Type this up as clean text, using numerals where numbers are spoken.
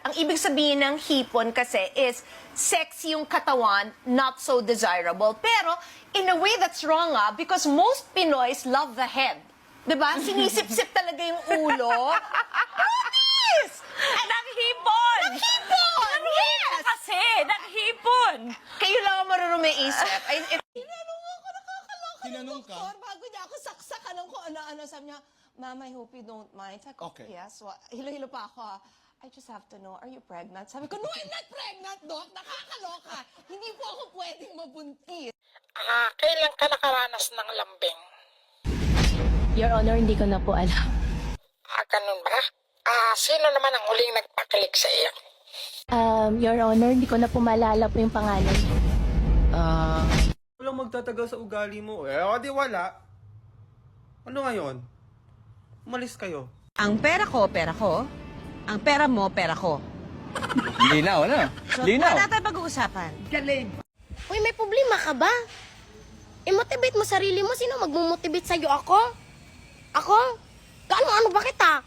Ang ibig sabihin ng hipon kasi is sexy yung katawan, not so desirable. Pero in a way that's wrong because most Pinoys love the head. Diba? Sinisip-sip talaga yung ulo. Yes! Naghipon! Naghipon! Yes! Kasi, naghipon! Kayo lang ang marunong may isip. Tinanong ako, nakakaloka ng Tinanong ka? doktor bago niya ako saksakan ng kung ano-ano. Sabi niya, Ma'am, I hope you don't mind. Sabi ko, Okay. yes. Hilo-hilo pa ako. I just have to know, are you pregnant? Sabi ko, no, I'm not pregnant, Doc. Nakakaloka. Hindi po ako pwedeng mabuntis. Kailan ka nakaranas ng lambing? Your Honor, hindi ko na po alam. Ganun ba? Sino naman ang huling nagpakilig sa iyo? Your Honor, hindi ko na po maalala po yung pangalan. Walang magtatagal sa ugali mo. Di wala. Ano ngayon? Umalis kayo. Ang pera ko, pera ko. Ang pera mo, pera ko. Linaw, ano? So, Linaw. wala tayong pag-uusapan. Uy, may problema ka ba? I-motivate mo sarili mo. Sino magmumotivate sa'yo? Ako? Ako? Ano ba kita?